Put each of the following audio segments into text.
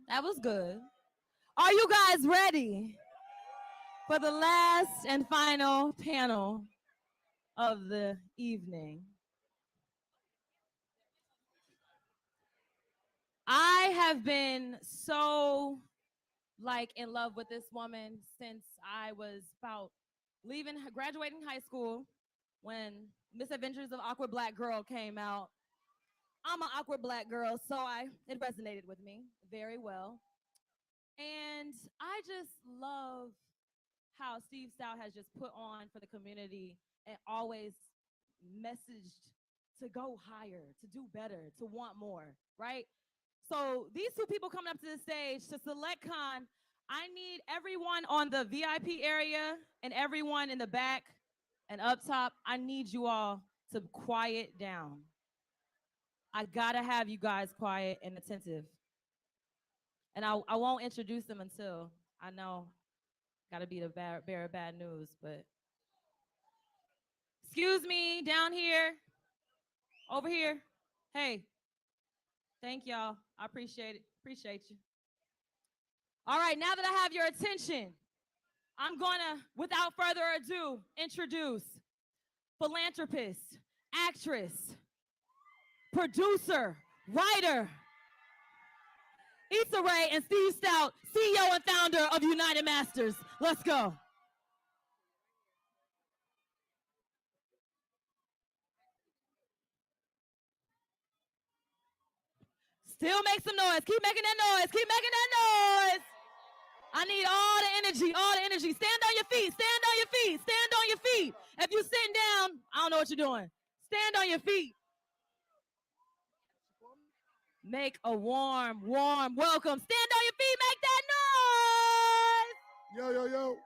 That was good. Are you guys ready for the last and final panel of the evening? I have been so like in love with this woman since I was about graduating high school when Misadventures of Awkward Black Girl came out. I'm an awkward black girl, so it resonated with me very well. And I just love how Steve Stoute has just put on for the community and always messaged to go higher, to do better, to want more, right? So these two people coming up to the stage to SelectCon, I need everyone on the VIP area and everyone in the back and up top, I need you all to quiet down. I gotta have you guys quiet and attentive. And I won't introduce them until I know gotta be the bearer of bad news, but excuse me, down here, over here. Hey, thank y'all. I appreciate it. Appreciate you. All right, now that I have your attention, I'm gonna, without further ado, introduce philanthropist, actress, producer, writer, Issa Rae and Steve Stoute, CEO and founder of United Masters. Let's go. Still make some noise. Keep making that noise. Keep making that noise. I need all the energy, all the energy. Stand on your feet. Stand on your feet. Stand on your feet. If you're sitting down, I don't know what you're doing. Stand on your feet. Make a warm, warm welcome. Stand on your feet. Make that noise. Yo, yo, yo.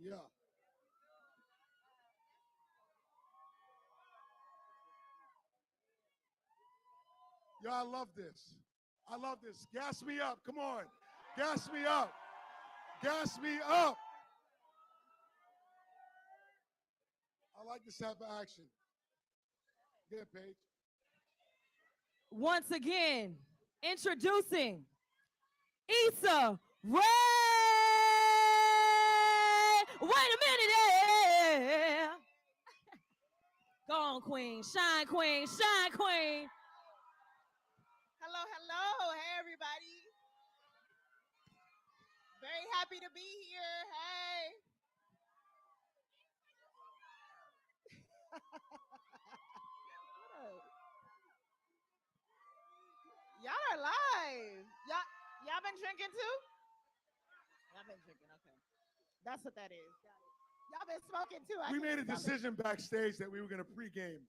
Yeah. Yo, I love this. I love this. Gas me up. Come on. Gas me up. Gas me up. I like this type of action. Get Paige. Once again, introducing Issa Rae. Wait a minute. Yeah. Go on, queen. Shine, queen. Shine, queen. Hello, hello. Hey, everybody. Very happy to be here. Hey. Y'all are live. Y'all been drinking too? Y'all been drinking, okay. That's what that is. Y'all been smoking too. We made a decision backstage that we were going to pregame.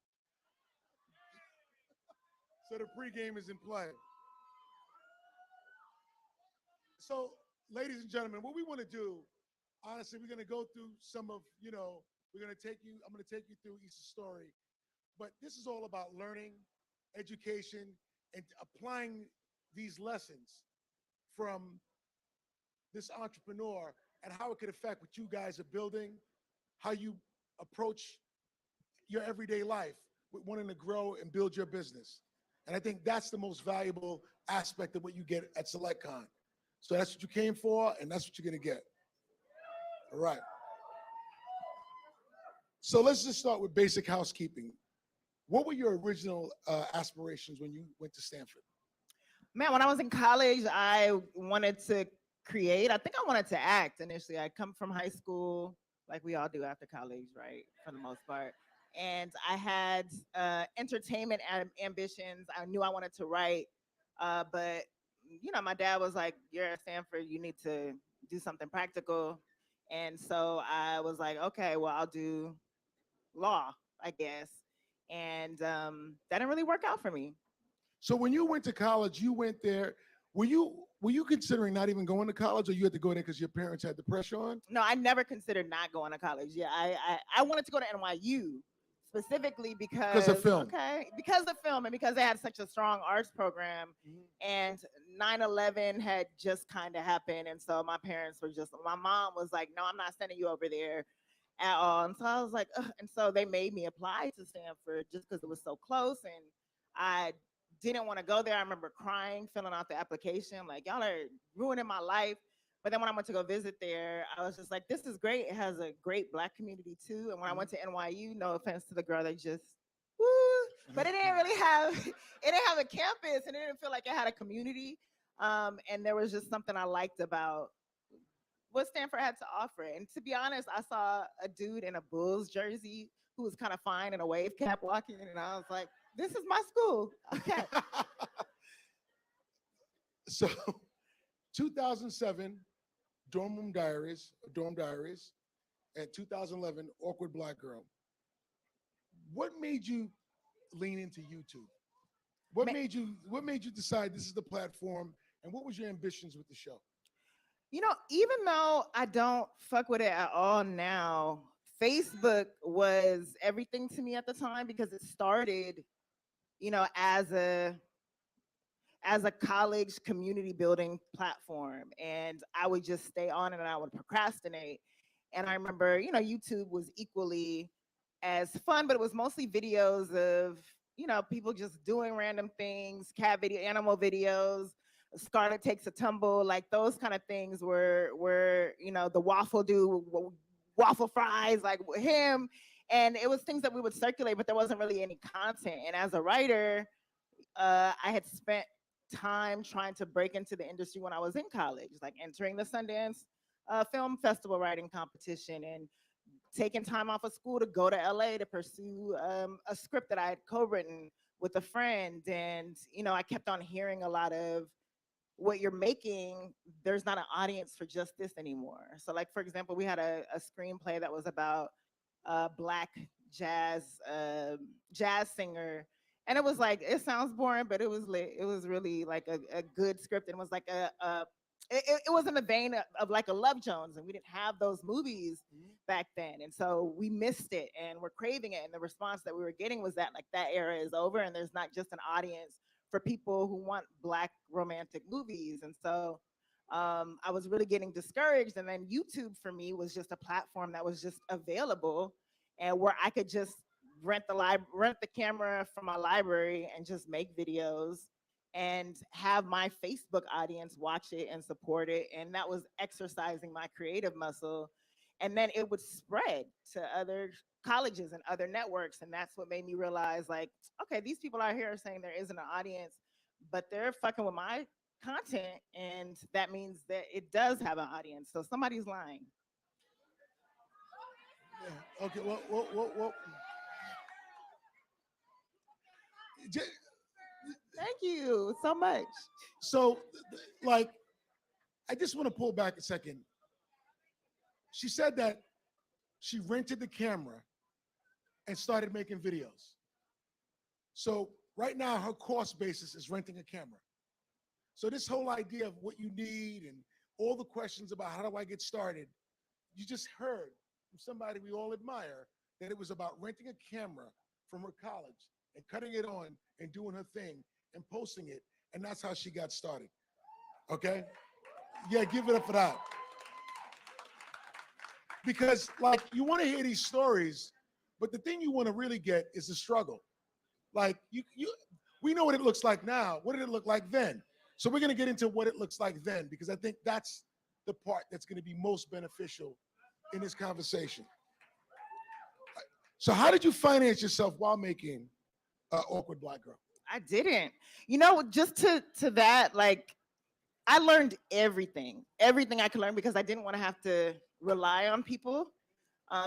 So the pregame is in play. So, ladies and gentlemen, what we want to do, honestly, we're going to go through some of, I'm going to take you through each story. But this is all about learning, education, and applying these lessons from this entrepreneur and how it could affect what you guys are building, how you approach your everyday life with wanting to grow and build your business. And I think that's the most valuable aspect of what you get at SelectCon. So that's what you came for, and that's what you're going to get. All right. So let's just start with basic housekeeping. What were your original aspirations when you went to Stanford? Man, when I was in college, I wanted to create. I think I wanted to act initially. I come from high school, like we all do after college, right? For the most part. And I had entertainment ambitions. I knew I wanted to write, but my dad was like, "You're at Stanford. You need to do something practical." And so I was like, "Okay, well, I'll do law, I guess." And that didn't really work out for me. So when you went to college, you went there. Were you considering not even going to college, or you had to go there because your parents had the pressure on? No, I never considered not going to college. Yeah, I wanted to go to NYU specifically because of film. Okay, because of film and because they had such a strong arts program, and 9/11 had just kind of happened, and so my parents were my mom was like, "No, I'm not sending you over there at all." And so I was like, ugh. And so they made me apply to Stanford just because it was so close, and I didn't want to go there. I remember crying, filling out the application, like, y'all are ruining my life. But then when I went to go visit there, I was just like, this is great. It has a great Black community too. And when I went to NYU, no offense to the girl that just, woo, but it didn't really have, it didn't have a campus, and it didn't feel like it had a community. And there was just something I liked about what Stanford had to offer. And to be honest, I saw a dude in a Bulls jersey who was kind of fine in a wave cap walking in, and I was like, this is my school. Okay. So 2007, Dorm Diaries, and 2011, Awkward Black Girl. What made you lean into YouTube? What made you decide this is the platform, and what was your ambitions with the show? You know, even though I don't fuck with it at all now, Facebook was everything to me at the time because it started, you know, as a college community building platform, and I would just stay on it and I would procrastinate. And I remember, you know, YouTube was equally as fun, but it was mostly videos of, you know, people just doing random things, cat video, animal videos, Scarlet Takes a Tumble, like those kind of things were, you know, the waffle dude, waffle fries, like him. And it was things that we would circulate, but there wasn't really any content. And as a writer, I had spent time trying to break into the industry when I was in college, like entering the Sundance Film Festival writing competition and taking time off of school to go to LA to pursue a script that I had co-written with a friend. And, you know, I kept on hearing a lot of what you're making, there's not an audience for just this anymore. So like, for example, we had a screenplay that was about a Black jazz jazz singer. And it was like, it sounds boring, but it was lit. It was really like a good script. And it was like it was in the vein of like a Love Jones, and we didn't have those movies back then. And so we missed it and we're craving it. And the response that we were getting was that like that era is over and there's not just an audience for people who want Black romantic movies. And so I was really getting discouraged. And then YouTube for me was just a platform that was just available and where I could just rent the camera from my library and just make videos and have my Facebook audience watch it and support it. And that was exercising my creative muscle. And then it would spread to other colleges and other networks. And that's what made me realize, like, okay, these people out here are saying there isn't an audience, but they're fucking with my content. And that means that it does have an audience. So somebody's lying. Yeah. Okay. Well. Thank you so much. So, like, I just want to pull back a second. She said that she rented the camera and started making videos. So right now, her cost basis is renting a camera. So this whole idea of what you need and all the questions about how do I get started, you just heard from somebody we all admire that it was about renting a camera from her college and cutting it on and doing her thing and posting it. And that's how she got started. Okay? Yeah, give it up for that. Because like you want to hear these stories, but the thing you want to really get is the struggle. Like we know what it looks like now. What did it look like then? So we're going to get into what it looks like then, because I think that's the part that's going to be most beneficial in this conversation. So how did you finance yourself while making Awkward Black Girl? I didn't. You know, just to that, like, I learned everything I could learn because I didn't want to have to rely on people.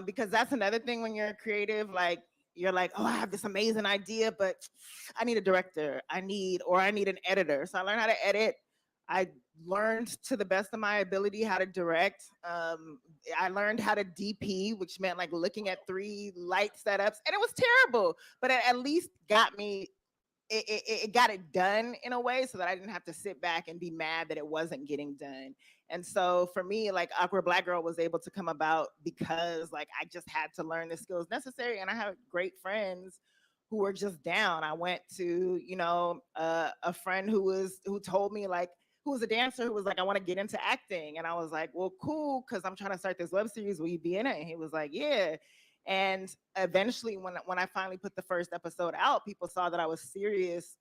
Because that's another thing when you're creative, like you're like, oh, I have this amazing idea, but I need a director. I need an editor. So I learned how to edit. I learned to the best of my ability how to direct. I learned how to DP, which meant like looking at 3 light setups, and it was terrible, but it at least got me. It got it done in a way so that I didn't have to sit back and be mad that it wasn't getting done. And so for me, like Awkward Black Girl was able to come about because like I just had to learn the skills necessary, and I have great friends who were just down. I went to, you know, a friend who told me like, who was a dancer who was like, I want to get into acting. And I was like, well, cool, because I'm trying to start this web series. Will you be in it? And he was like, yeah. And eventually, when I finally put the first episode out, people saw that I was serious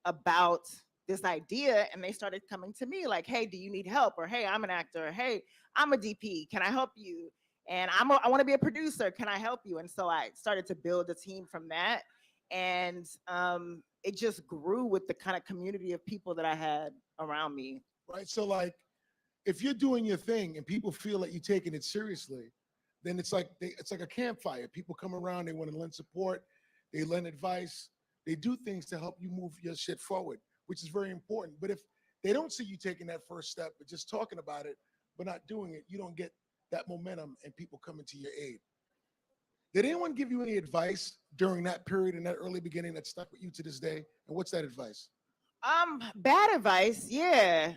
about this idea, and they started coming to me like, hey, do you need help? Or hey, I'm an actor. Or, hey, I'm a DP. Can I help you? And I want to be a producer. Can I help you? And so I started to build a team from that. And it just grew with the kind of community of people that I had around me. Right. So like, if you're doing your thing and people feel that you're taking it seriously, then it's like it's like a campfire. People come around, they want to lend support, they lend advice, they do things to help you move your shit forward, which is very important. But if they don't see you taking that first step, but just talking about it, but not doing it, you don't get that momentum and people coming to your aid. Did anyone give you any advice during that period in that early beginning that stuck with you to this day? And what's that advice? Bad advice, yeah.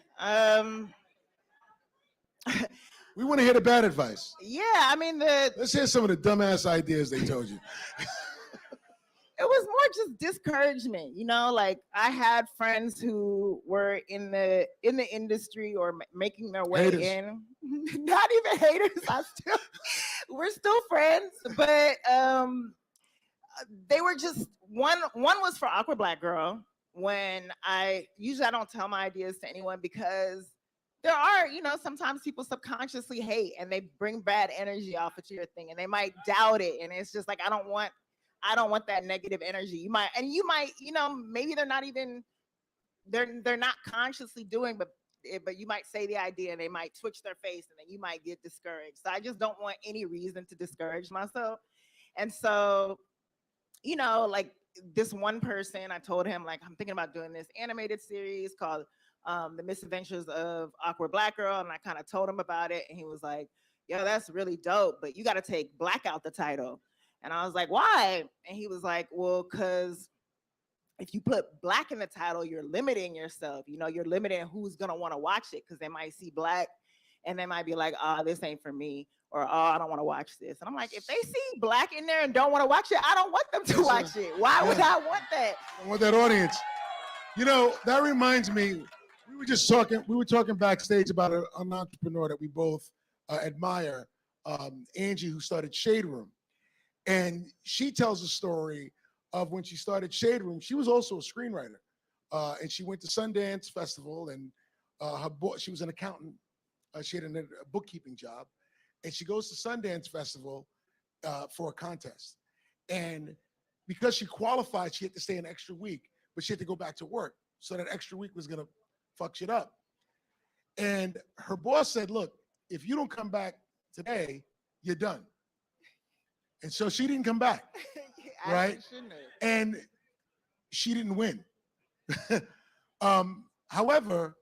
We want to hear the bad advice. Yeah, I mean Let's hear some of the dumbass ideas they told you. it was more just discouragement, you know. Like I had friends who were in the industry or making their way Haters. in. Not even haters. We're still friends, but they were just one was for Awkward Black Girl. When I don't tell my ideas to anyone because there are, you know, sometimes people subconsciously hate and they bring bad energy off of your thing and they might doubt it. And it's just like, I don't want that negative energy. You might, you know, maybe they're not even, they're not consciously doing, but you might say the idea and they might twitch their face and then you might get discouraged. So I just don't want any reason to discourage myself. And so, you know, like this one person, I told him like, I'm thinking about doing this animated series called The Misadventures of Awkward Black Girl. And I kind of told him about it. And he was like, yo, that's really dope, but you got to take Black out the title. And I was like, why? And he was like, well, because if you put Black in the title, you're limiting yourself. You know, you're limiting who's going to want to watch it because they might see Black and they might be like, oh, this ain't for me. Or, oh, I don't want to watch this. And I'm like, if they see Black in there and don't want to watch it, I don't want them to watch it. Why would I want that? I want that audience. You know, that reminds me, we were talking backstage about an entrepreneur that we both admire, Angie, who started Shade Room. And she tells a story of when she started Shade Room. She was also a screenwriter. And she went to Sundance Festival and she was an accountant. She had a bookkeeping job. And she goes to Sundance Festival for a contest. And because she qualified, she had to stay an extra week, but she had to go back to work. So that extra week was going to fuck shit up. And her boss said, look, if you don't come back today, you're done. And so she didn't come back, right? And she didn't win. However,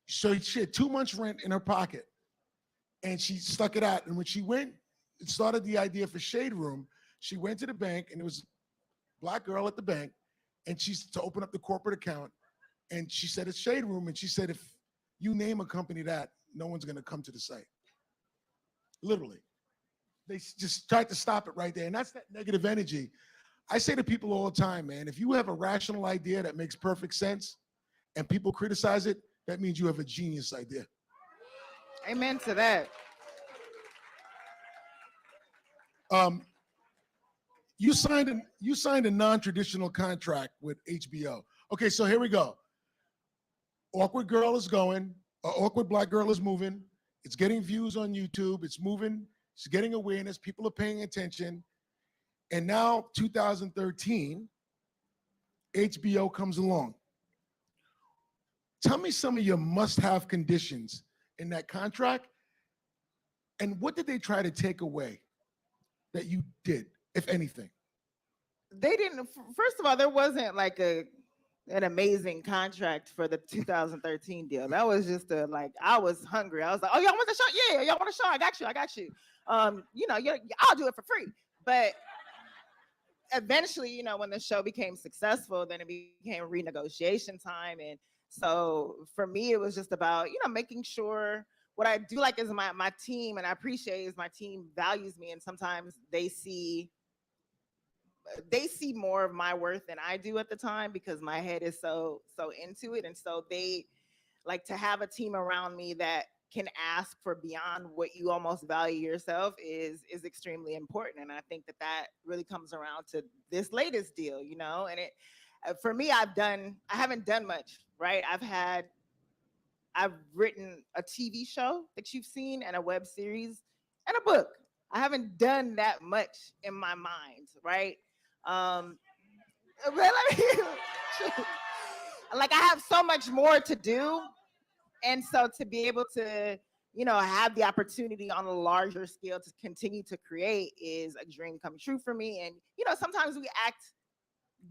so she had 2 months rent in her pocket. And she stuck it out. And when she went and started the idea for Shade Room, she went to the bank and it was a Black girl at the bank. And she's to open up the corporate account. And she said, it's Shade Room. And she said, if you name a company that, no one's going to come to the site. Literally. They just tried to stop it right there. And that's that negative energy. I say to people all the time, man, if you have a rational idea that makes perfect sense and people criticize it, that means you have a genius idea. Amen to that. You signed a non-traditional contract with HBO. Okay, so here we go. Awkward Girl is going. Awkward Black Girl is moving. It's getting views on YouTube. It's moving. It's getting awareness. People are paying attention. And now, 2013, HBO comes along. Tell me some of your must-have conditions in that contract, and what did they try to take away that you did, if anything? They didn't. First of all, there wasn't like an amazing contract for the 2013 deal. That was just I was hungry. I was like, oh, y'all want the show? Yeah, y'all want a show? I got you. You know, I'll do it for free. But eventually, you know, when the show became successful, then it became renegotiation time. And so for me, it was just about, you know, making sure what I do like is my team, and I appreciate is my team values me. And sometimes they see more of my worth than I do at the time because my head is so into it. And so they like to have a team around me that can ask for beyond what you almost value yourself is extremely important. And I think that really comes around to this latest deal, you know, and For me, I haven't done much, right? I've written a TV show that you've seen and a web series and a book. I haven't done that much in my mind, right? Um, but let me, like I have so much more to do, and so to be able to, have the opportunity on a larger scale to continue to create is a dream come true for me. And sometimes we act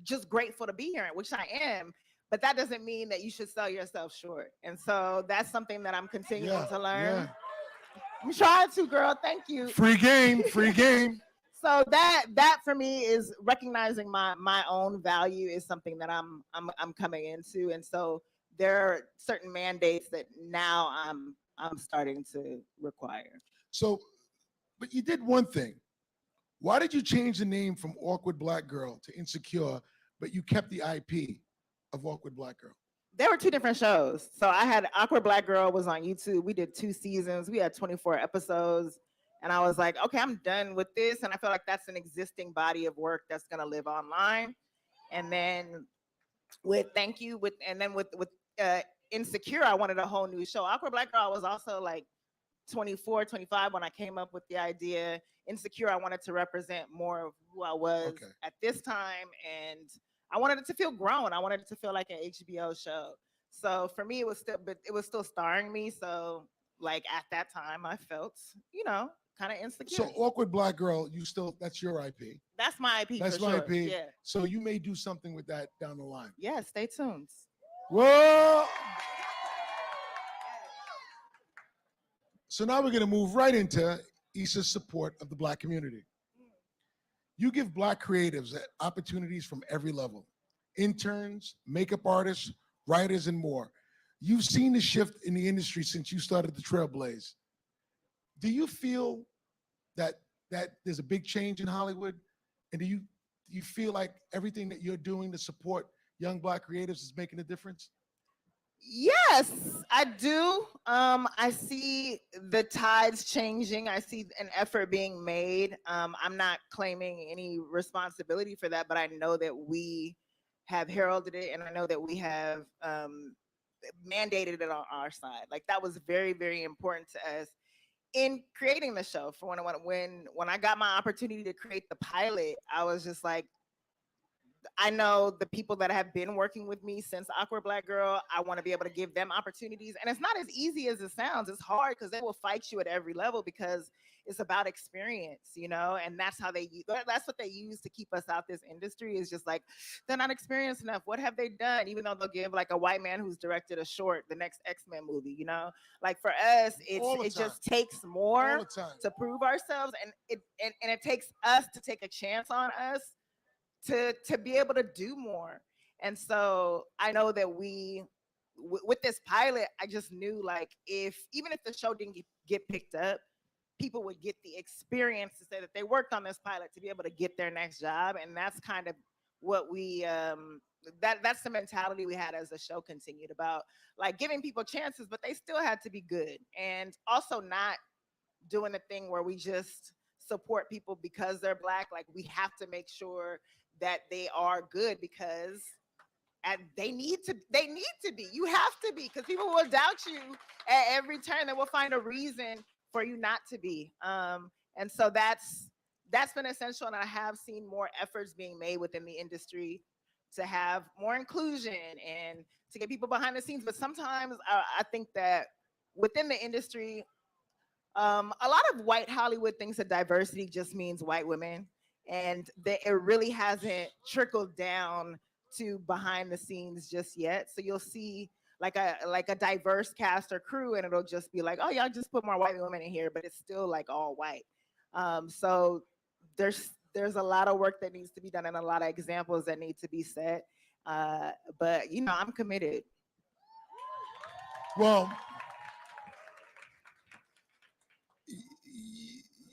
just grateful to be here, which I am, but that doesn't mean that you should sell yourself short. And so that's something that I'm continuing to learn. Yeah. I'm trying to, girl. Thank you. Free game, free game. So that for me is recognizing my own value is something that I'm coming into. And so there are certain mandates that now I'm starting to require. So, but you did one thing. Why did you change the name from Awkward Black Girl to Insecure, but you kept the IP of Awkward Black Girl? There were two different shows. So I had Awkward Black Girl was on YouTube. We did 2 seasons. We had 24 episodes. And I was like, okay, I'm done with this. And I feel like that's an existing body of work that's gonna live online. And then with Insecure, I wanted a whole new show. Awkward Black Girl was also like 24, 25 when I came up with the idea. Insecure, I wanted to represent more of who I was at this time, and I wanted it to feel grown. I wanted it to feel like an HBO show. So for me, it was still starring me. So like at that time, I felt, kind of insecure. So Awkward Black Girl, that's your IP. That's my IP. That's for my sure. IP. Yeah. So you may do something with that down the line. Yeah, stay tuned. Whoa. So now we're going to move right into Issa's support of the Black community. You give Black creatives opportunities from every level: interns, makeup artists, writers, and more. You've seen the shift in the industry since you started the Trailblaze. Do you feel that there's a big change in Hollywood? And do you feel like everything that you're doing to support young Black creatives is making a difference? Yes, I do. I see the tides changing. I see an effort being made. I'm not claiming any responsibility for that, but I know that we have heralded it, and I know that we have mandated it on our side. Like that was very, very important to us in creating the show. For when I got my opportunity to create the pilot, I was just like, I know the people that have been working with me since Awkward Black Girl, I want to be able to give them opportunities. And it's not as easy as it sounds. It's hard because they will fight you at every level because it's about experience, and that's what they use to keep us out this industry is just like, they're not experienced enough. What have they done? Even though they'll give like a white man who's directed a short, the next X-Men movie, like for us, it just takes more to prove ourselves. And it takes us to take a chance on us to be able to do more. And so I know that with this pilot, I just knew like even if the show didn't get picked up, people would get the experience to say that they worked on this pilot to be able to get their next job. And that's kind of what that's the mentality we had as the show continued, about like giving people chances, but they still had to be good. And also not doing the thing where we just support people because they're Black. Like we have to make sure that they are good because they need to be. You have to be, because people will doubt you at every turn. They will find a reason for you not to be. And so that's been essential. And I have seen more efforts being made within the industry to have more inclusion and to get people behind the scenes. But sometimes I think that within the industry, a lot of white Hollywood thinks that diversity just means white women, and that it really hasn't trickled down to behind the scenes just yet. So you'll see like a diverse cast or crew, and it'll just be like, oh, y'all just put more white women in here, but it's still like all white. So there's a lot of work that needs to be done and a lot of examples that need to be set. But I'm committed. Well,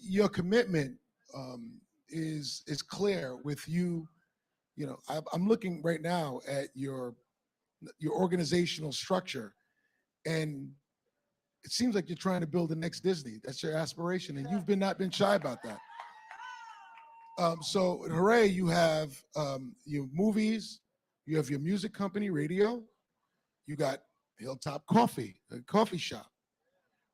your commitment is clear with you. I'm looking right now at your organizational structure, and it seems like you're trying to build the next Disney. That's your aspiration, and you've not been shy about that. So hooray, you have your movies, You have your music company, radio. You got Hilltop Coffee, a coffee shop,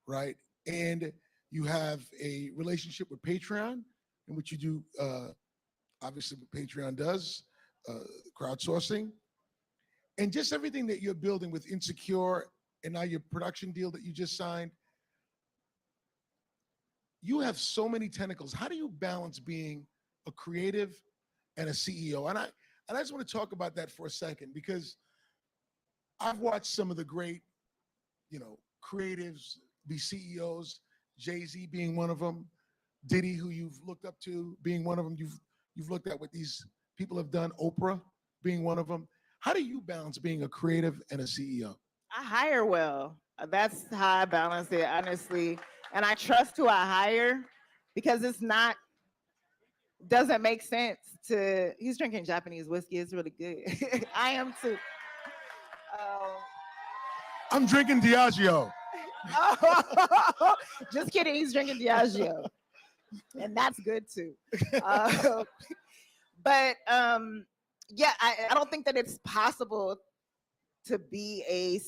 right? And you have a relationship with Patreon, in which you do, obviously, what Patreon does, crowdsourcing, and just everything that you're building with Insecure and now your production deal that you just signed. You have so many tentacles. How do you balance being a creative and a CEO? And I just want to talk about that for a second, because I've watched some of the great, creatives be CEOs, Jay-Z being one of them, Diddy, who you've looked up to, being one of them. You've looked at what these people have done, Oprah being one of them. How do you balance being a creative and a CEO? I hire well. That's how I balance it, honestly. And I trust who I hire, because it's not, doesn't make sense to, he's drinking Japanese whiskey. It's really good. I am too. I'm drinking Diageo. Just kidding. He's drinking Diageo. And that's good too. But yeah, I don't think that it's possible to be a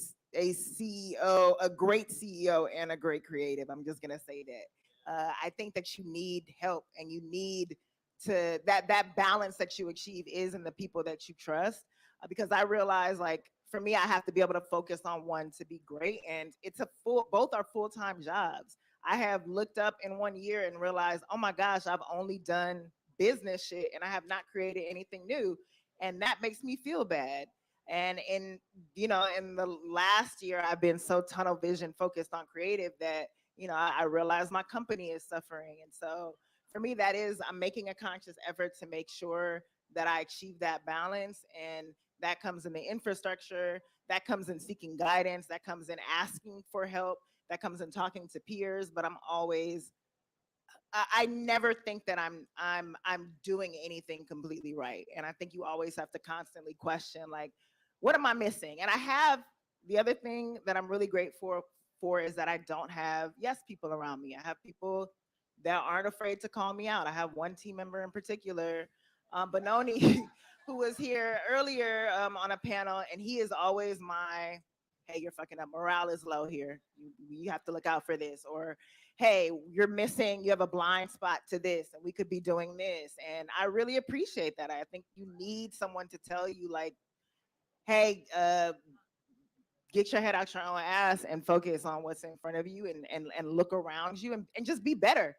CEO, a great CEO and a great creative. I'm just gonna say that. I think that you need help, and you need to that balance that you achieve is in the people that you trust. Because I realize, like, for me, I have to be able to focus on one to be great, and it's both are full-time jobs. I have looked up in 1 year and realized, oh my gosh, I've only done business shit and I have not created anything new, and that makes me feel bad. And in the last year, I've been so tunnel vision focused on creative that I realize my company is suffering. And so for me, that is, I'm making a conscious effort to make sure that I achieve that balance. And that comes in the infrastructure, that comes in seeking guidance, that comes in asking for help, that comes in talking to peers. But I never think that I'm doing anything completely right. And I think you always have to constantly question, like, what am I missing? And I have, the other thing that I'm really grateful for is that I don't have yes people around me. I have people that aren't afraid to call me out. I have one team member in particular, Benoni, who was here earlier on a panel, and he is always my, hey, you're fucking up. Morale is low here. You have to look out for this. Or, hey, you're missing, you have a blind spot to this, and we could be doing this. And I really appreciate that. I think you need someone to tell you, like, hey, get your head out your own ass and focus on what's in front of you, and look around you, and just be better.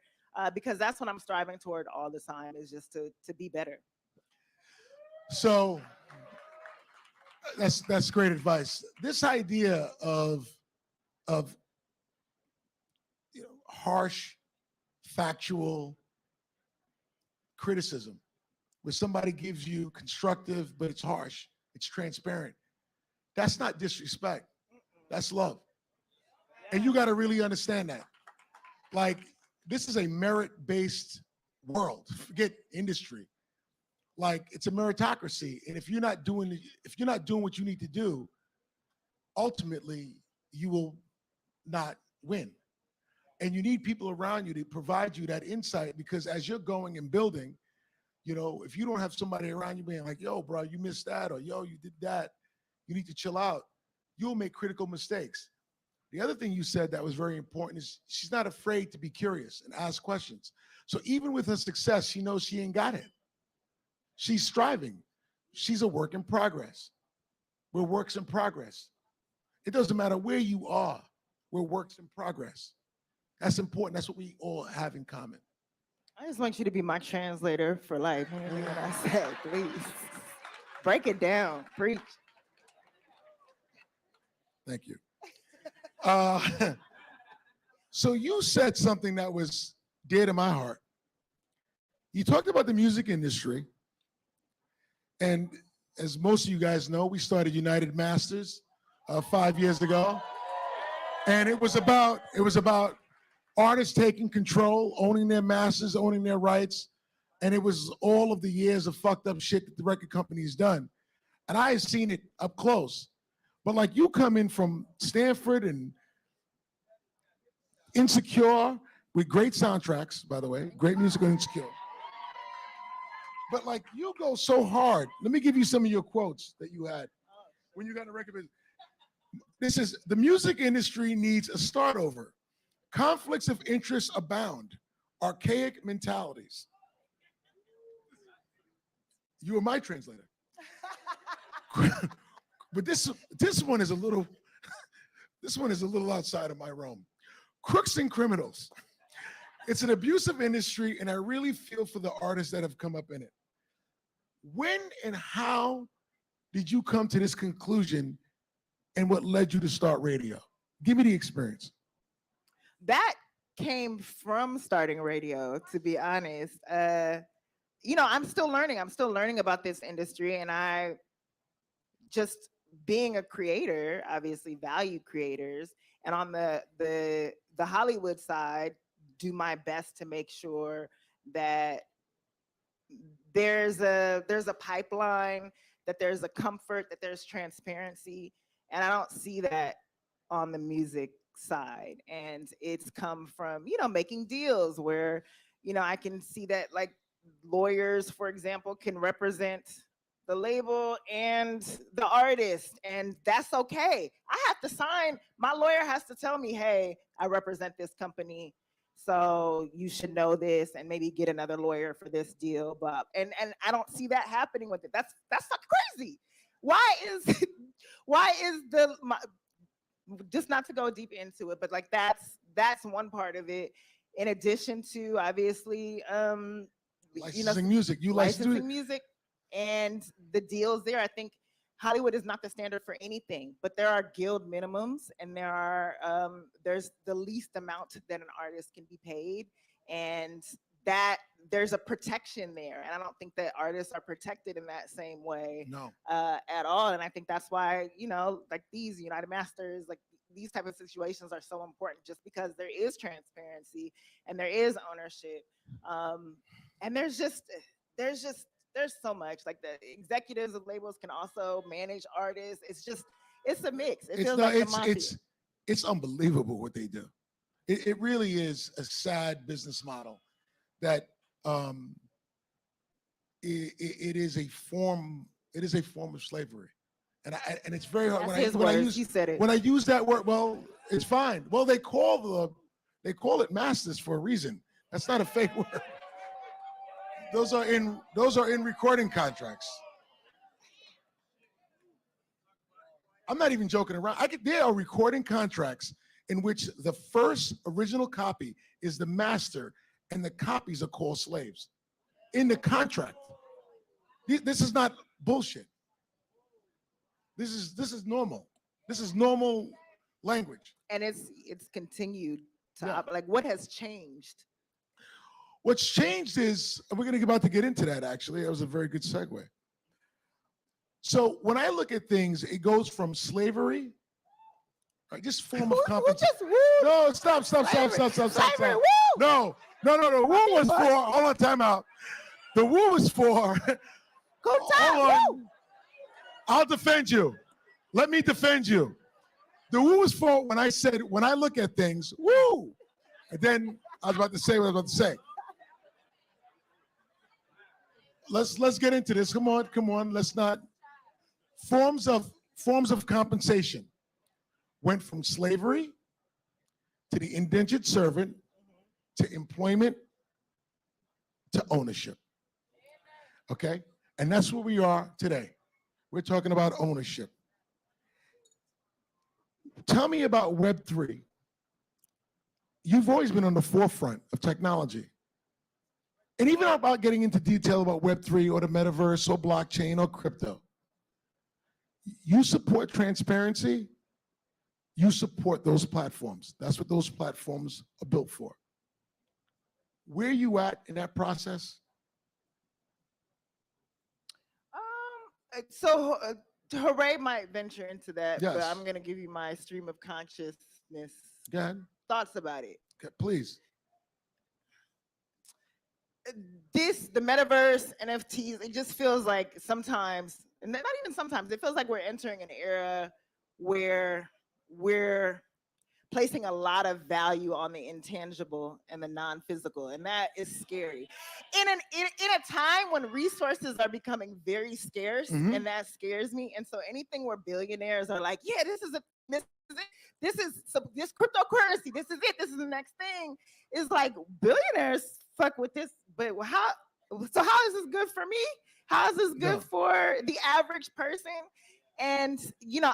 Because that's what I'm striving toward all the time, is just to be better. So that's great advice. This idea of harsh, factual criticism, where somebody gives you constructive, but it's harsh, it's transparent. That's not disrespect. That's love. And you got to really understand that. Like, this is a merit-based world. Forget industry. Like, it's a meritocracy. And if you're not doing what you need to do, ultimately you will not win. And you need people around you to provide you that insight, because as you're going and building, if you don't have somebody around you being like, yo, bro, you missed that, or yo, you did that, you need to chill out, you'll make critical mistakes. The other thing you said that was very important is she's not afraid to be curious and ask questions. So even with her success, she knows she ain't got it. She's striving. She's a work in progress. We're works in progress. It doesn't matter where you are. We're works in progress. That's important. That's what we all have in common. I just want you to be my translator for life. Anything that I said, please. Break it down. Preach. Thank you. So you said something that was dear to my heart. You talked about the music industry. And as most of you guys know, we started United Masters 5 years ago. And it was about artists taking control, owning their masters, owning their rights. And it was all of the years of fucked up shit that the record company's done. And I have seen it up close. But like, you come in from Stanford and Insecure, with great soundtracks, by the way, great music on Insecure. But like you go so hard. Let me give you some of your quotes that you had when you got a record business. This is the music industry needs a start over. Conflicts of interest abound. Archaic mentalities. You were my translator. But this one is a little outside of my realm. Crooks and criminals. It's an abusive industry, and I really feel for the artists that have come up in it. When and how did you come to this conclusion, and what led you to start radio? Give me the experience. That came from starting radio, to be honest. I'm still learning. I'm still learning about this industry, and I just being a creator, obviously value creators, and on the Hollywood side, do my best to make sure that there's a pipeline, that there's a comfort, that there's transparency, and I don't see that on the music side. And it's come from making deals where I can see that, like, lawyers, for example, can represent the label and the artist, and that's okay. I have to sign. My lawyer has to tell me, hey, I represent this company, so you should know this, and maybe get another lawyer for this deal. But and I don't see that happening with it. That's fucking crazy. Why is just not to go deep into it, but like that's one part of it. In addition to, obviously, licensing music. You licensing music and the deals there. I think Hollywood is not the standard for anything, but there are guild minimums, and there's the least amount that an artist can be paid, and that there's a protection there. And I don't think that artists are protected in that same way at all. And I think that's why, like these United Masters, like these type of situations are so important, just because there is transparency and there is ownership. And there's so much. Like, the executives of labels can also manage artists. It's a mix. It's unbelievable what they do. It really is a sad business model that it is a form of slavery. And it's very hard when I use that word. Well, it's fine. Well, they call it masters for a reason. That's not a fake word. Those are in recording contracts. I'm not even joking around. There are recording contracts in which the first original copy is the master, and the copies are called slaves in the contract. This is not bullshit. This is normal. This is normal language. And it's continued to like, what has changed? What's changed is, and we're about to get into that, actually. That was a very good segue. So when I look at things, it goes from slavery, right, just form of compensation. No, stop. No. The woo was for, hold on, time out. The woo was for, go down. I'll defend you. Let me defend you. The woo was for when I look at things, woo. And then I was about to say what I was about to say. Let's get into this. Come on. Let's not. Forms of compensation went from slavery to the indentured servant to employment to ownership. Okay? And that's where we are today. We're talking about ownership. Tell me about Web3. You've always been on the forefront of technology. And even about getting into detail about Web3 or the metaverse or blockchain or crypto. You support transparency. You support those platforms. That's what those platforms are built for. Where are you at in that process? So Hooray might venture into that, yes. But I'm going to give you my stream of consciousness thoughts about it. Okay, please. The metaverse, NFTs, it just feels like sometimes, and not even sometimes, it feels like we're entering an era where placing a lot of value on the intangible and the non-physical, and that is scary. In a time when resources are becoming very scarce, and that scares me. And so anything where billionaires are like, yeah, this is this cryptocurrency, this is it, this is the next thing, is like, billionaires fuck with this, but how is this good for me? How is this good for the average person? And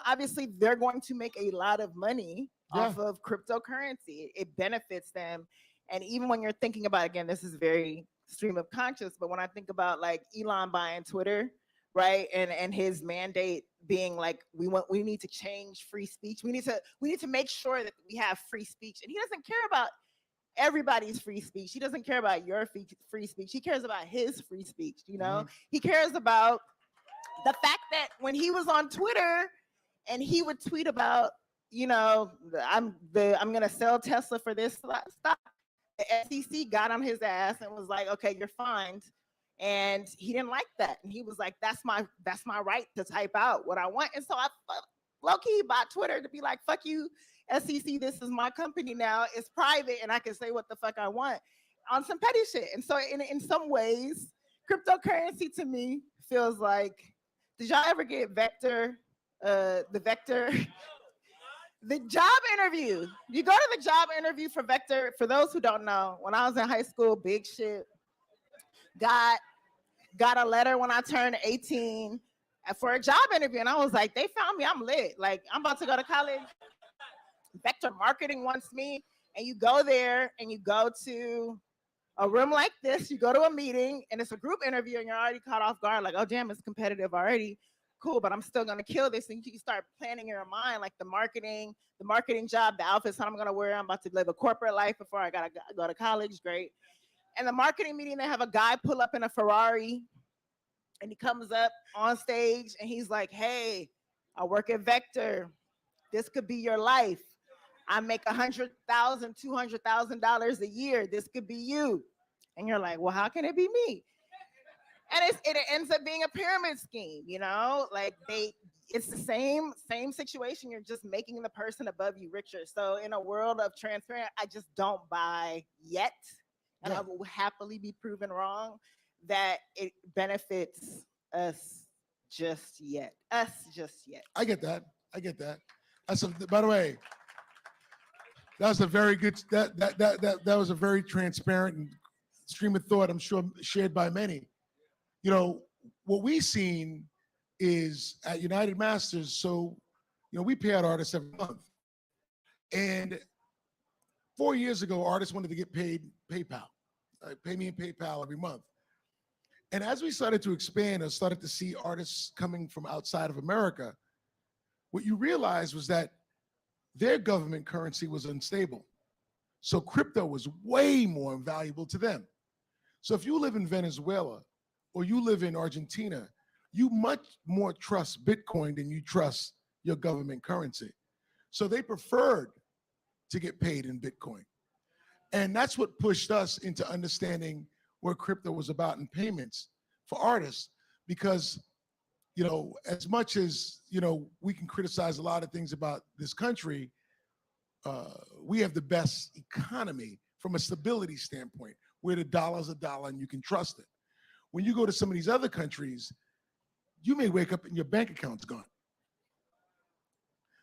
obviously they're going to make a lot of money off of cryptocurrency. It benefits them. And even when you're thinking about, again, this is very stream of conscious, but when I think about like Elon buying Twitter, right, and his mandate being like, we need to change free speech. We need to make sure that we have free speech. And he doesn't care about everybody's free speech. He doesn't care about your free speech. He cares about his free speech. He cares about the fact that when he was on Twitter and he would tweet about, I'm gonna sell Tesla for this stock, the SEC got on his ass and was like, okay, you're fined. And he didn't like that. And he was like, that's my right to type out what I want. And so I low-key bought Twitter to be like, fuck you, SEC, this is my company now. It's private and I can say what the fuck I want on some petty shit. And so in some ways, cryptocurrency to me feels like, did y'all ever get Vector, the Vector? The job interview. You go to the job interview for Vector. For those who don't know, when I was in high school, big shit. Got a letter when I turned 18 for a job interview. And I was like, they found me, I'm lit. Like, I'm about to go to college. Vector Marketing wants me. And you go there and you go to a room like this, you go to a meeting and it's a group interview and you're already caught off guard. Like, oh damn, it's competitive already. Cool, but I'm still gonna kill this. And you start planning in your mind, like the marketing job, the outfits I'm gonna wear. I'm about to live a corporate life before I gotta go to college. Great. And the marketing meeting, they have a guy pull up in a Ferrari and he comes up on stage and he's like, hey, I work at Vector. This could be your life. I make $100,000, $200,000 a year. This could be you. And you're like, well, how can it be me? And it ends up being a pyramid scheme, like it's the same situation. You're just making the person above you richer. So in a world of transparent, I just don't buy yet. And I will happily be proven wrong that it benefits us just yet. I get that. By the way, that was a very good, that was a very transparent and stream of thought, I'm sure shared by many. What we've seen is at United Masters, so, we pay out artists every month. And 4 years ago, artists wanted to get paid PayPal. Pay me in PayPal every month. And as we started to expand and started to see artists coming from outside of America, what you realized was that their government currency was unstable. So crypto was way more valuable to them. So if you live in Venezuela or you live in Argentina, you much more trust Bitcoin than you trust your government currency. So they preferred to get paid in Bitcoin. And that's what pushed us into understanding where crypto was about in payments for artists. Because, as much as, we can criticize a lot of things about this country, we have the best economy from a stability standpoint, where the dollar's a dollar and you can trust it. When you go to some of these other countries, you may wake up and your bank account's gone.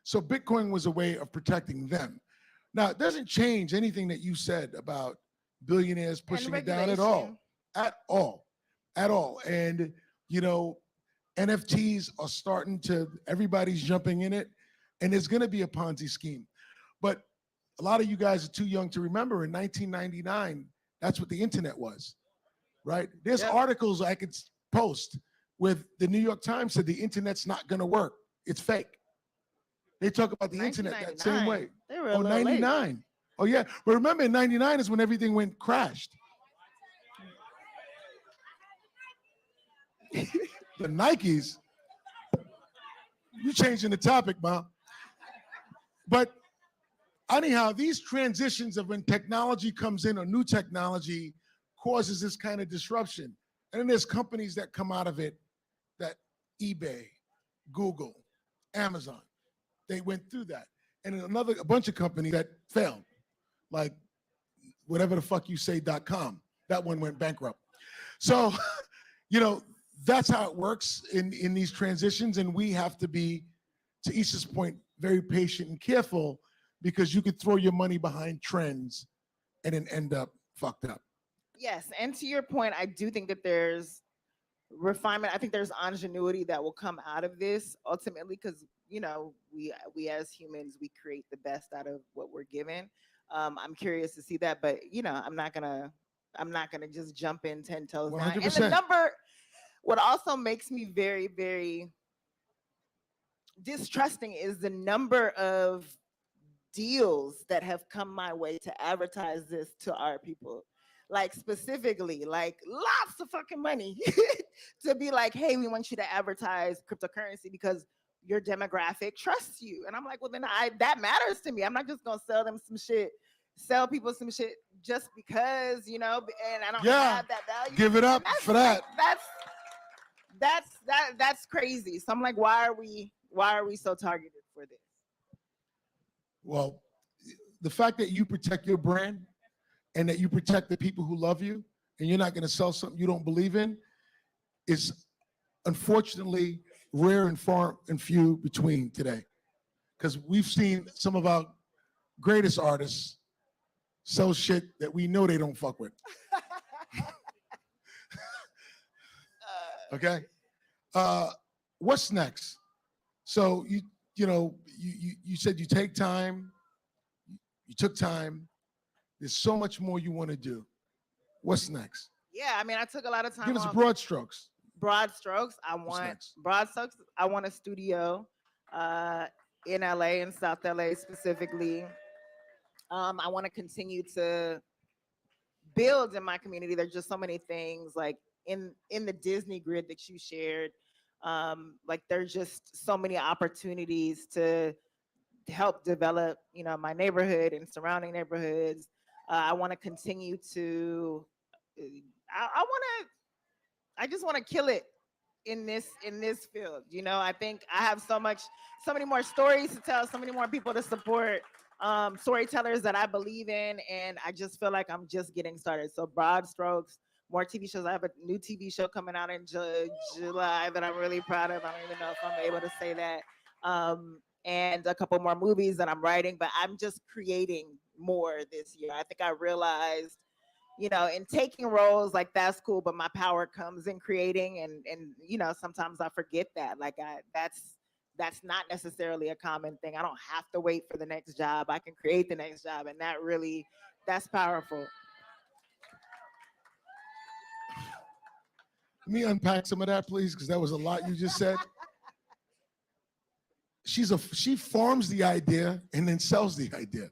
So Bitcoin was a way of protecting them. Now, it doesn't change anything that you said about billionaires pushing it down at all. And, NFTs are starting to, everybody's jumping in it, and there's gonna be a Ponzi scheme. But a lot of you guys are too young to remember in 1999, that's what the internet was, right? There's articles I could post with the New York Times said the internet's not gonna work. It's fake. They talk about the internet that same way. They were a little 99. late. Oh yeah, but remember in 99 is when everything crashed. The Nikes, you changing the topic, Mom. But anyhow, these transitions of when technology comes in or new technology causes this kind of disruption. And then there's companies that come out of it, that eBay, Google, Amazon, they went through that. and a bunch of companies that failed, like whatever the fuck you say.com. That one went bankrupt. So, you know, that's how it works in these transitions, and we have to be, to Issa's point, very patient and careful, because you could throw your money behind trends and then end up fucked up. Yes, and to your point, I do think that there's refinement. I think there's ingenuity that will come out of this ultimately, because you know we as humans, we create the best out of what we're given. I'm curious to see that, but you know, I'm not gonna just jump in 10 toes down. And the 100%. number, what also makes me very, very distrusting is the number of deals that have come my way to advertise this to our people. Like specifically, like lots of fucking money to be like, hey, we want you to advertise cryptocurrency because your demographic trusts you. And I'm like, well, then that matters to me. I'm not just gonna sell people some shit just because, you know, and I don't have that value. Give it up for that. That's crazy. So I'm like, why are we so targeted for this? Well, the fact that you protect your brand and that you protect the people who love you, and you're not going to sell something you don't believe in, is unfortunately rare and far and few between today. Because we've seen some of our greatest artists sell shit that we know they don't fuck with. Okay? What's next? So you said you take time. You took time. There's so much more you want to do. What's next? Yeah, I mean, I took a lot of time. Give us broad strokes. Broad strokes. I want a studio in LA, in South LA specifically. I want to continue to build in my community. There's just so many things like in the Disney grid that you shared. Like there's just so many opportunities to help develop, you know, my neighborhood and surrounding neighborhoods. I want to continue to. I just want to kill it in this field. You know, I think I have so many more stories to tell, so many more people to support, storytellers that I believe in, and I just feel like I'm just getting started. So broad strokes, more TV shows. I have a new TV show coming out in July that I'm really proud of. I don't even know if I'm able to say that. And a couple more movies that I'm writing, but I'm just creating more this year. I think I realized, you know, in taking roles, like that's cool, but my power comes in creating, and you know, sometimes I forget that. Like that's not necessarily a common thing. I don't have to wait for the next job. I can create the next job, and that's powerful. Let me unpack some of that, please, because that was a lot you just said. She forms the idea and then sells the idea.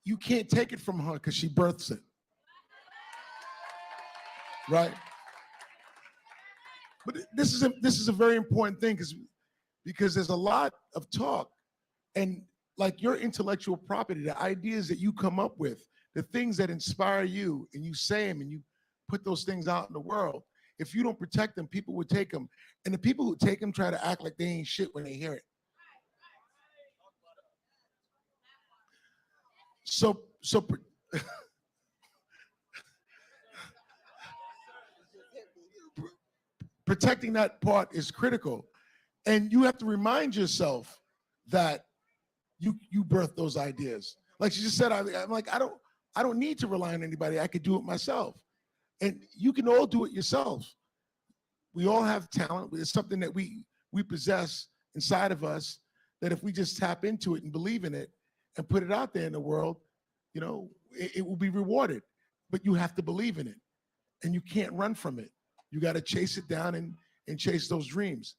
You can't take it from her because she births it. Right? But this is a very important thing because there's a lot of talk, and like your intellectual property, the ideas that you come up with, the things that inspire you, and you say them and you put those things out in the world. If you don't protect them, people would take them. And the people who take them try to act like they ain't shit when they hear it. So protecting that part is critical. And you have to remind yourself that you birthed those ideas. Like she just said, I'm like, I don't need to rely on anybody. I could do it myself. And you can all do it yourselves. We all have talent. It's something that we possess inside of us, that if we just tap into it and believe in it and put it out there in the world, you know, it will be rewarded. But you have to believe in it, and you can't run from it. You got to chase it down and chase those dreams.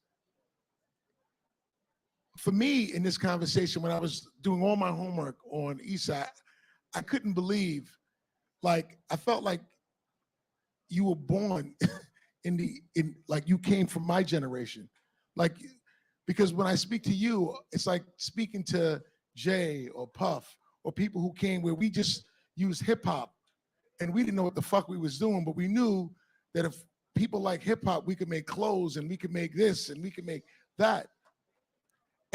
For me, in this conversation, when I was doing all my homework on Issa, I couldn't believe, like, I felt like you were born in like you came from my generation. Like, because when I speak to you, it's like speaking to Jay or Puff or people who came where we just used hip hop and we didn't know what the fuck we was doing, but we knew that if people like hip hop, we could make clothes and we could make this and we could make that.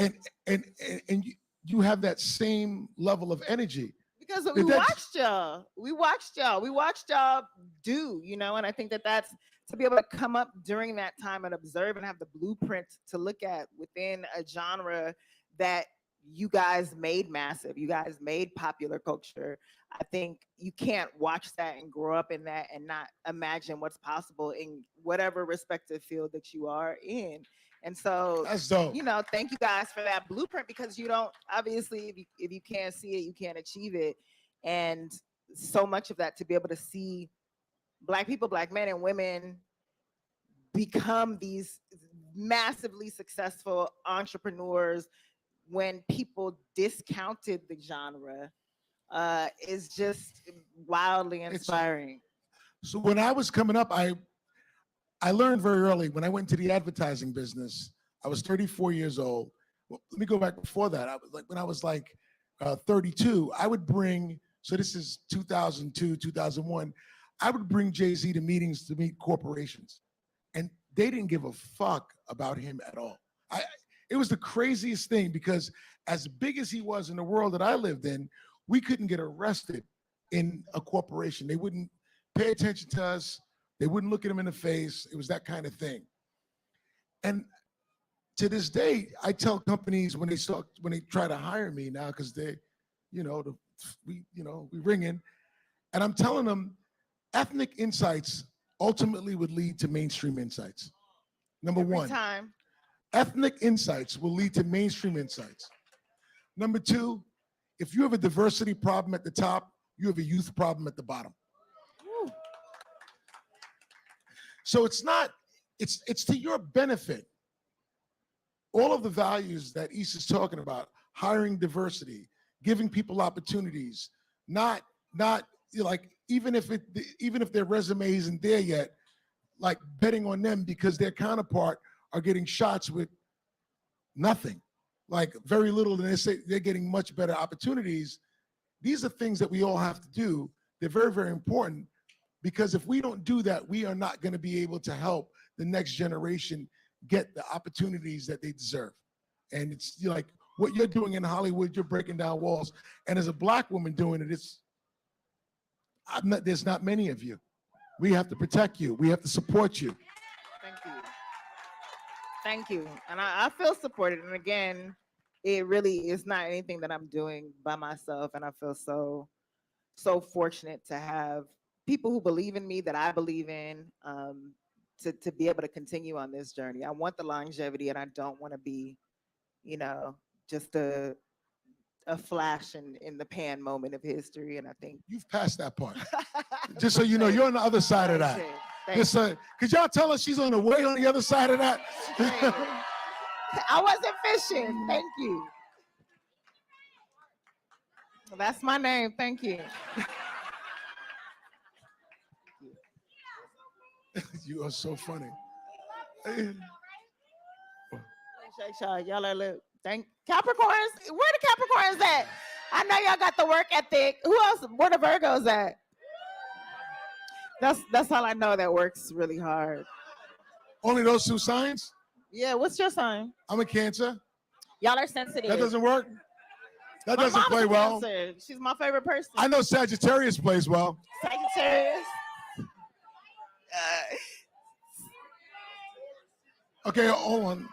and and and you have that same level of energy. Because we watched y'all. We watched y'all do, you know, and I think that that's to be able to come up during that time and observe and have the blueprint to look at within a genre that you guys made massive. You guys made popular culture. I think you can't watch that and grow up in that and not imagine what's possible in whatever respective field that you are in. And so, That's dope. you know, thank you guys for that blueprint, because you don't, obviously, if you can't see it, you can't achieve it. And so much of that, to be able to see Black people, Black men and women become these massively successful entrepreneurs when people discounted the genre, is just wildly inspiring. So when I was coming up, I learned very early when I went into the advertising business. I was 34 years old. Well, let me go back before that. I was like, when I was like 32, I would bring, so this is 2002, 2001, I would bring Jay-Z to meetings to meet corporations. And they didn't give a fuck about him at all. It was the craziest thing, because as big as he was in the world that I lived in, we couldn't get arrested in a corporation. They wouldn't pay attention to us. They wouldn't look at him in the face. It was that kind of thing. And to this day, I tell companies when they try to hire me now, because they, we ring in, and I'm telling them, ethnic insights ultimately would lead to mainstream insights. Number one, Time. ethnic insights will lead to mainstream insights. Number two, if you have a diversity problem at the top, you have a youth problem at the bottom. Woo. So it's to your benefit. All of the values that Issa's talking about, hiring diversity, giving people opportunities, not like, even if their resume isn't there yet, like betting on them because their counterpart are getting shots with nothing, like very little, and they say they're getting much better opportunities. These are things that we all have to do. They're very, very important, because if we don't do that, we are not going to be able to help the next generation get the opportunities that they deserve. And it's like what you're doing in Hollywood, you're breaking down walls. And as a Black woman doing it, there's not many of you. We have to protect you. We have to support you. Thank you. Thank you. And I feel supported. And again, it really is not anything that I'm doing by myself. And I feel so fortunate to have people who believe in me, that I believe in, to be able to continue on this journey. I want the longevity, and I don't want to be, just a flash in the pan moment of history. And I think you've passed that part. Just so you know, you're on the other side of that. Just could y'all tell us she's on the way on the other side of that? I wasn't fishing. Thank you. Well, that's my name. Thank you. You are so funny. Y'all are look. Thank Capricorns. Where the Capricorns at? I know y'all got the work ethic. Who else? Where the Virgos at? That's all I know that works really hard. Only those two signs? Yeah. What's your sign? I'm a Cancer. Y'all are sensitive. That doesn't work. That My doesn't mom's play a well. Cancer. She's my favorite person. I know Sagittarius plays well. Sagittarius. Okay, hold on.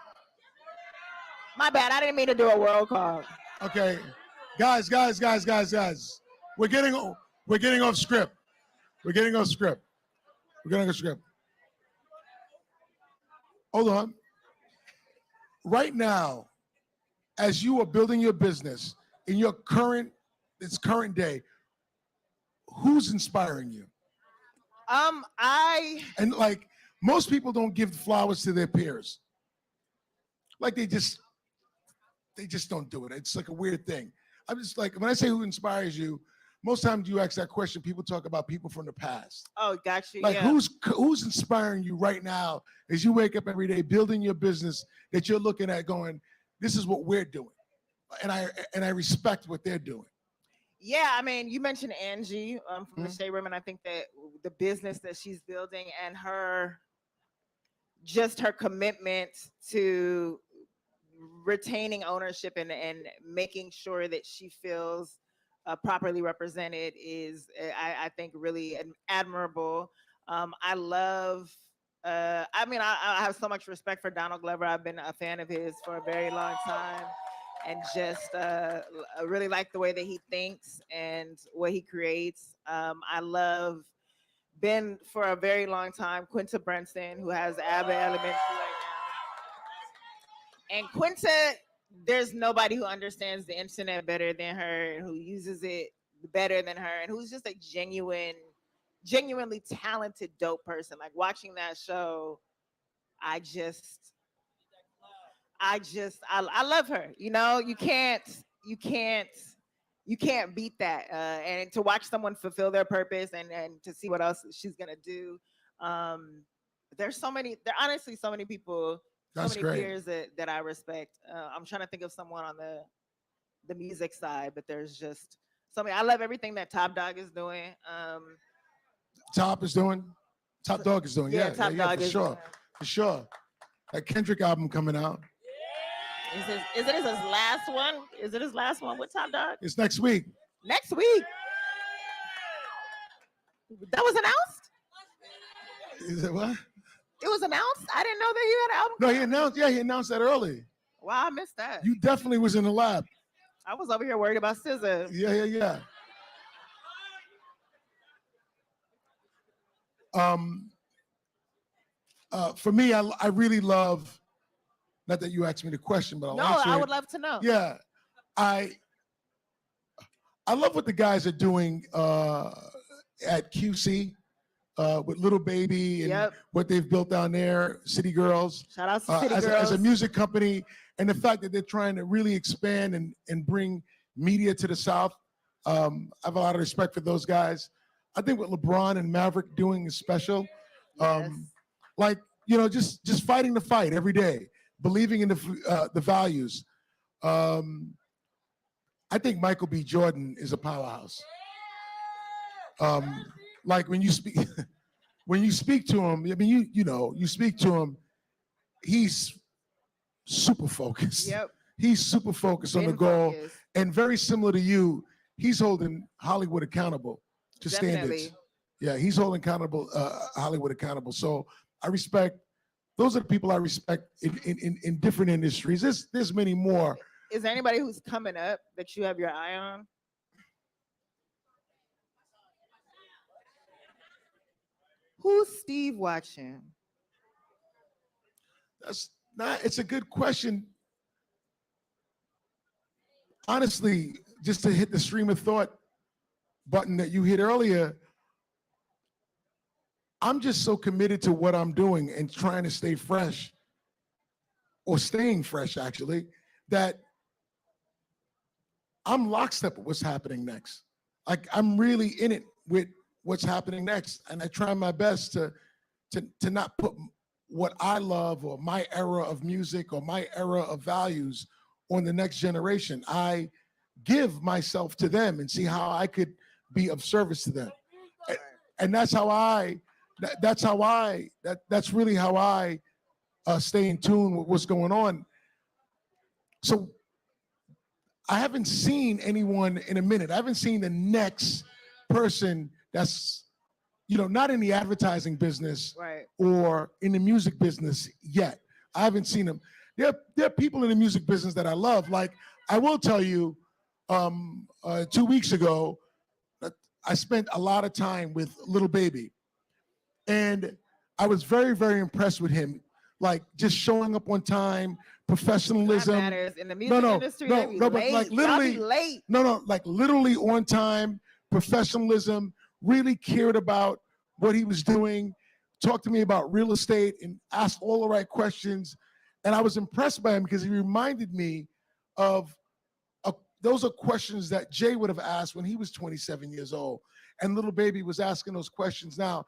My bad. I didn't mean to do a world call. Okay, guys. We're getting off script. We're getting off script. Hold on. Right now, as you are building your business in your current day, who's inspiring you? And like, most people don't give flowers to their peers. Like they just don't do it. It's like a weird thing. I'm just like, when I say who inspires you, most times you ask that question, people talk about people from the past. Oh, gotcha. Like, yeah. who's inspiring you right now as you wake up every day building your business that you're looking at going, this is what we're doing. And I respect what they're doing. Yeah, I mean, you mentioned Angie from the Shade Room, and I think that the business that she's building and her commitment to retaining ownership and making sure that she feels properly represented is, I think, really admirable. I love. I mean, I have so much respect for Donald Glover. I've been a fan of his for a very long time, and just really like the way that he thinks and what he creates. I love been for a very long time Quinta Brunson, who has ABBA Elementary right now. And Quinta, there's nobody who understands the internet better than her, and who uses it better than her, and who's just a genuinely talented, dope person. Like watching that show, I love her. You know, you can't beat that. And to watch someone fulfill their purpose and to see what else she's gonna do. There are honestly so many people, That's so many great. peers that I respect. I'm trying to think of someone on the music side, but there's just so many. I love everything that Top Dog is doing. Top is doing. Top Dog is doing. Yeah, Top yeah, Dog for is sure, for sure. That Kendrick album coming out. Is it his last one? Is it his last one with Top Dog? It's next week. Next week. That was announced? Is it what? It was announced? I didn't know that he had an album. No, he announced. Yeah, he announced that early. Wow, I missed that. You definitely was in the lab. I was over here worried about SZA. Yeah. For me, I really love. Not that you asked me the question, but I'll answer I it. would love to know. Yeah, I love what the guys are doing at QC with Little Baby and what they've built down there, City Girls. Shout out to City Girls. As a music company, and the fact that they're trying to really expand and bring media to the South. I have a lot of respect for those guys. I think what LeBron and Maverick doing is special. Yes. Like, just fighting the fight every day, believing in the values. I think Michael B. Jordan is a powerhouse. Like when you speak to him, I mean, you speak to him, he's super focused. Yep. He's super focused on the goal. And very similar to you, he's holding Hollywood accountable to standards. Yeah, he's holding Hollywood accountable. So I respect, those are the people I respect in different industries. There's many more. Is there anybody who's coming up that you have your eye on? Who's Steve watching? It's a good question. Honestly, just to hit the stream of thought button that you hit earlier, I'm just so committed to what I'm doing and trying to stay fresh, or staying fresh actually, that I'm lockstep with what's happening next. Like I'm really in it with what's happening next. And I try my best to not put what I love or my era of music or my era of values on the next generation. I give myself to them and see how I could be of service to them. And that's really how I stay in tune with what's going on. So I haven't seen anyone in a minute. I haven't seen the next person that's, not in the advertising business or in the music business yet. I haven't seen them. There are people in the music business that I love. Like, I will tell you, 2 weeks ago, I spent a lot of time with Little Baby. And I was very, very impressed with him. Like, just showing up on time, professionalism. That matters. In the music industry, but like literally, late. Like literally on time, professionalism, really cared about what he was doing, talked to me about real estate and asked all the right questions. And I was impressed by him because he reminded me of those are questions that Jay would have asked when he was 27 years old. And Little Baby was asking those questions now.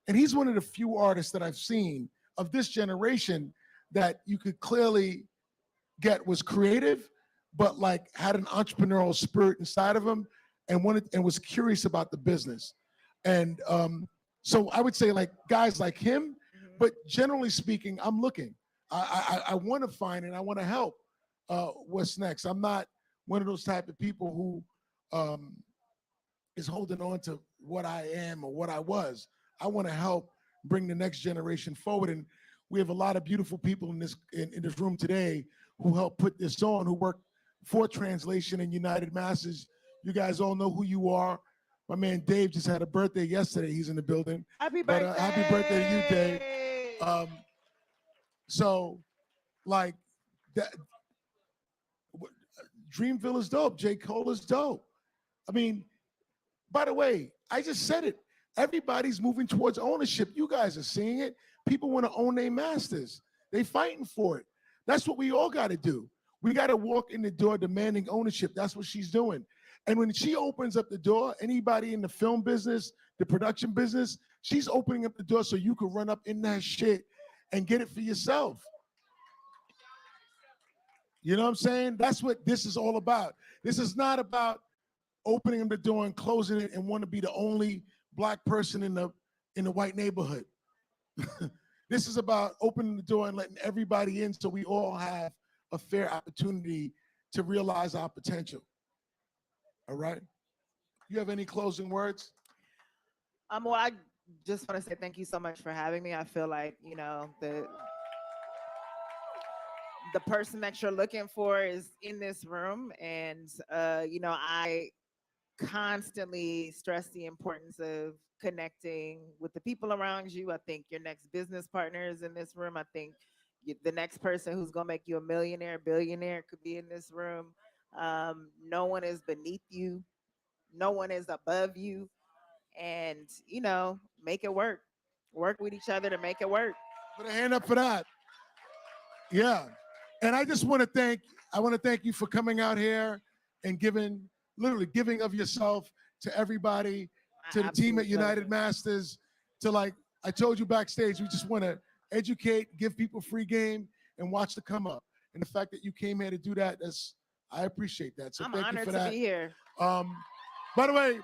And he's one of the few artists that I've seen of this generation that you could clearly get was creative, but like had an entrepreneurial spirit inside of him and was curious about the business. And so I would say like guys like him, but generally speaking, I'm looking. I want to find and I want to help what's next. I'm not one of those type of people who is holding on to what I am or what I was. I want to help bring the next generation forward. And we have a lot of beautiful people in this room today who helped put this on, who work for Translation and United Masses. You guys all know who you are. My man Dave just had a birthday yesterday. He's in the building. Happy birthday. Happy birthday to you, Dave. So, like, that, Dreamville is dope. J. Cole is dope. I mean, by the way, I just said it. Everybody's moving towards ownership. You guys are seeing it. People want to own their masters. They fighting for it. That's what we all got to do. We got to walk in the door demanding ownership. That's what she's doing. And when she opens up the door, anybody in the film business, the production business, she's opening up the door so you can run up in that shit and get it for yourself. You know what I'm saying? That's what this is all about. This is not about opening up the door and closing it and want to be the only Black person in the white neighborhood. This is about opening the door and letting everybody in so we all have a fair opportunity to realize our potential. All right? You have any closing words? Well, I just want to say thank you so much for having me. I feel like, you know, the person that you're looking for is in this room. And, you know, I constantly stress the importance of connecting with the people around you. I think your next business partner is in this room. I think the next person who's going to make you a millionaire, billionaire could be in this room. No one is beneath you. No one is above you. And, you know, make it work. Work with each other to make it work. Put a hand up for that. Yeah. And I just want to thank you for coming out here and literally giving of yourself to everybody, to the team at United Masters, to, like I told you backstage, we just want to educate, give people free game, and watch the come up. And the fact that you came here to do that, I appreciate that. So I'm thank you honored for to that. be here. By the way,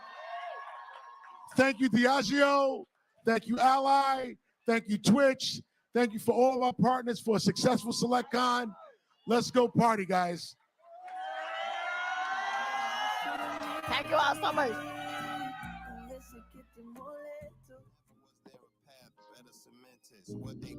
thank you, Diageo. Thank you, Ally. Thank you, Twitch. Thank you for all of our partners for a successful SelectCon. Let's go party, guys. Thank you all so much. What they